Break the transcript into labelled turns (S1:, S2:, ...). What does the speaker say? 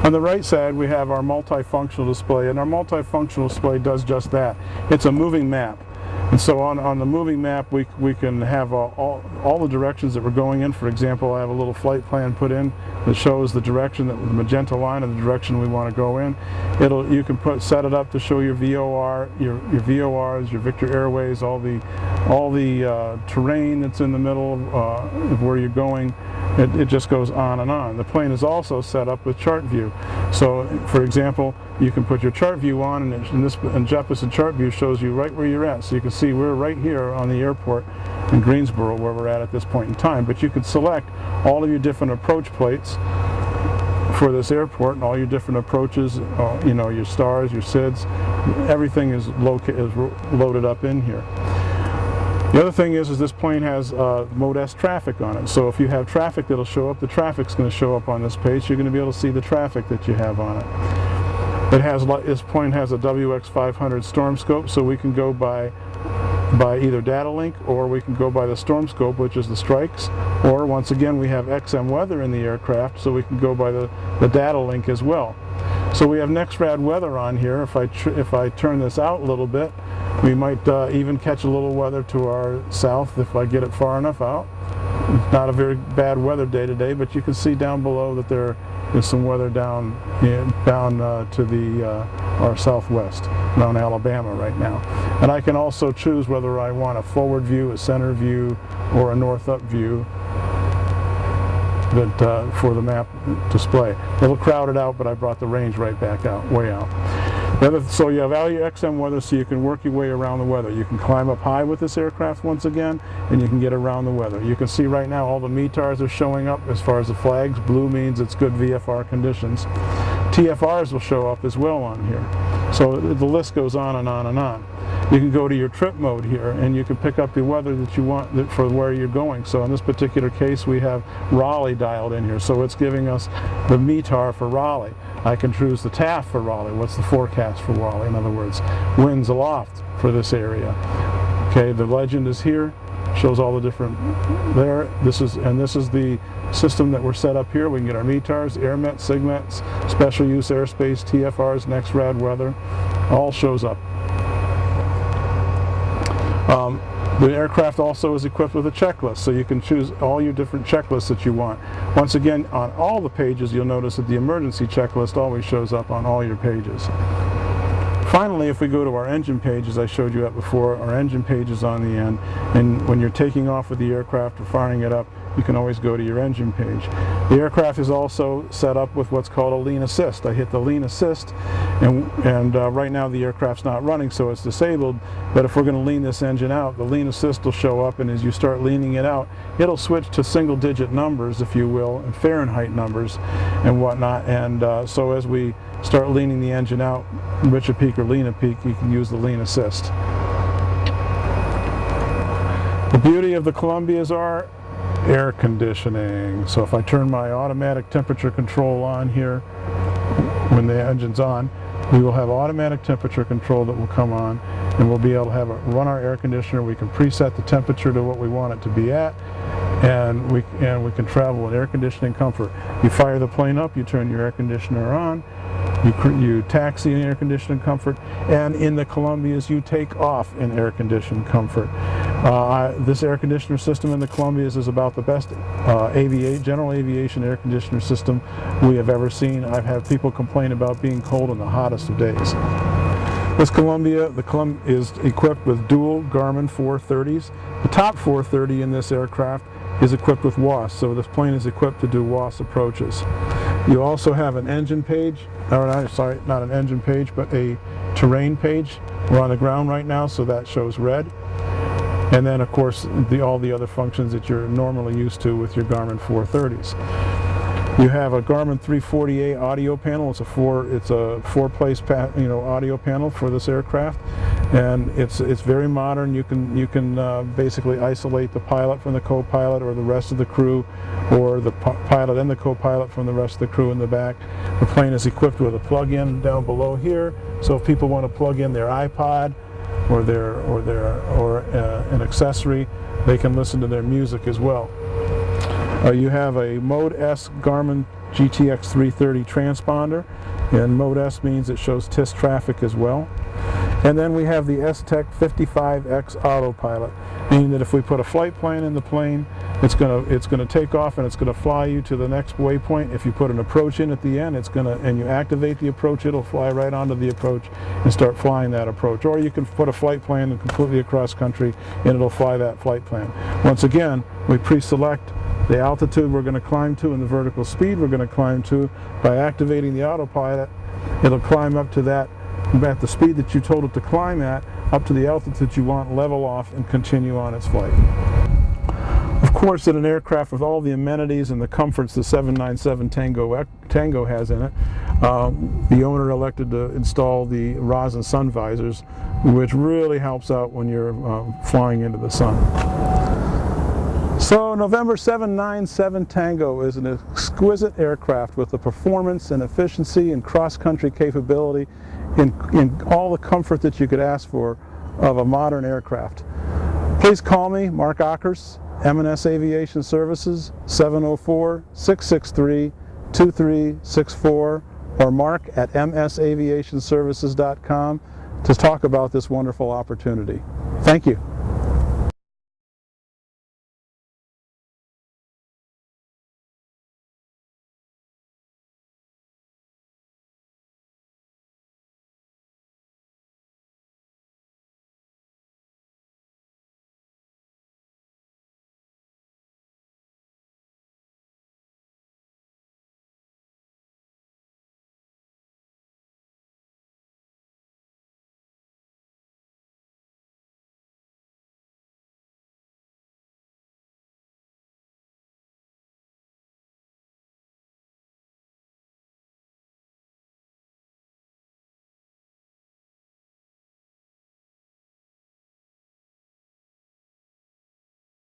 S1: On the right side we have our multifunctional display, and our multifunctional display does just that. It's a moving map. And so on the moving map we can have all the directions that we're going in. For example, I have a little flight plan put in that shows the direction, that the magenta line of the direction we want to go in. You can set it up to show your VOR, your VORs, your Victor Airways, all the terrain that's in the middle of where you're going. It just goes on and on. The plane is also set up with chart view. So, for example, you can put your chart view on, and Jeppesen chart view shows you right where you're at. So you can see we're right here on the airport in Greensboro, where we're at this point in time. But you could select all of your different approach plates for this airport, and all your different approaches, you know, your stars, your SIDS, everything is loaded up in here. The other thing is this plane has Mode S traffic on it. So if you have traffic that'll show up, the traffic's going to show up on this page. You're going to be able to see the traffic that you have on it. This plane has a WX500 storm scope, so we can go by either data link, or we can go by the storm scope, which is the strikes, or once again we have XM weather in the aircraft, so we can go by the data link as well. So we have NextRad weather on here. If I turn this out a little bit, we might even catch a little weather to our south if I get it far enough out. It's not a very bad weather day today, but you can see down below that there is some weather down to our southwest, down Alabama right now. And I can also choose whether I want a forward view, a center view, or a north-up view for the map display. A little crowded out, but I brought the range right back out, way out. So you have all your XM weather, so you can work your way around the weather. You can climb up high with this aircraft once again, and you can get around the weather. You can see right now all the METARs are showing up as far as the flags. Blue means it's good VFR conditions. TFRs will show up as well on here. So the list goes on and on and on. You can go to your trip mode here, and you can pick up the weather that you want for where you're going. So in this particular case, we have Raleigh dialed in here, so it's giving us the METAR for Raleigh. I can choose the TAF for Raleigh. What's the forecast for Raleigh? In other words, winds aloft for this area. Okay, the legend is here, shows all the different there. This is the system that we're set up here. We can get our METARs, AirMets, SIGMETs, special use airspace, TFRs, NextRad weather, all shows up. The aircraft also is equipped with a checklist, so you can choose all your different checklists that you want. Once again, on all the pages, you'll notice that the emergency checklist always shows up on all your pages. Finally, if we go to our engine page, as I showed you before, our engine page is on the end, and when you're taking off with the aircraft or firing it up, you can always go to your engine page. The aircraft is also set up with what's called a lean assist. I hit the lean assist, and right now the aircraft's not running, so it's disabled, but if we're going to lean this engine out, the lean assist will show up, and as you start leaning it out, it'll switch to single-digit numbers, if you will, and Fahrenheit numbers and whatnot, and so as we start leaning the engine out, reach a peak or lean a peak, you can use the lean assist. The beauty of the Columbias are air conditioning. So if I turn my automatic temperature control on here when the engine's on, we will have automatic temperature control that will come on, and we'll be able to run our air conditioner. We can preset the temperature to what we want it to be at, and we can travel with air conditioning comfort. You fire the plane up, you turn your air conditioner on, you taxi in air conditioning comfort, and in the Columbias you take off in air conditioned comfort. This air conditioner system in the Columbias is about the best general aviation air conditioner system we have ever seen. I've had people complain about being cold in the hottest of days. This Columbia, is equipped with dual Garmin 430s. The top 430 in this aircraft is equipped with WAAS, so this plane is equipped to do WAAS approaches. You also have an engine page, sorry, not an engine page, but a terrain page. We're on the ground right now, so that shows red. And then, of course, all the other functions that you're normally used to with your Garmin 430s. You have a Garmin 340A audio panel. It's a four-place audio panel for this aircraft, and it's very modern. You can basically isolate the pilot from the co-pilot, or the rest of the crew, or the pilot and the co-pilot from the rest of the crew in the back. The plane is equipped with a plug-in down below here, so if people want to plug in their iPod or an accessory, they can listen to their music as well. You have a Mode S Garmin GTX 330 transponder, and Mode S means it shows TIS traffic as well. And then we have the S-Tech 55X autopilot, meaning that if we put a flight plan in the plane, it's going to take off and it's going to fly you to the next waypoint. If you put an approach in at the end, and you activate the approach, it'll fly right onto the approach and start flying that approach. Or you can put a flight plan completely across country and it'll fly that flight plan. Once again, we pre-select the altitude we're going to climb to and the vertical speed we're going to climb to. By activating the autopilot, it'll climb up to that, at the speed that you told it to climb at, up to the altitude you want, level off, and continue on its flight. Of course, in an aircraft with all the amenities and the comforts the 797 Tango has in it, the owner elected to install the rosin sun visors, which really helps out when you're flying into the sun. So November 797 Tango is an exquisite aircraft with the performance and efficiency and cross-country capability in all the comfort that you could ask for of a modern aircraft. Please call me, Mark Okkerse, M&S Aviation Services, 704-663-2364, or Mark at msaviationservices.com to talk about this wonderful opportunity. Thank you.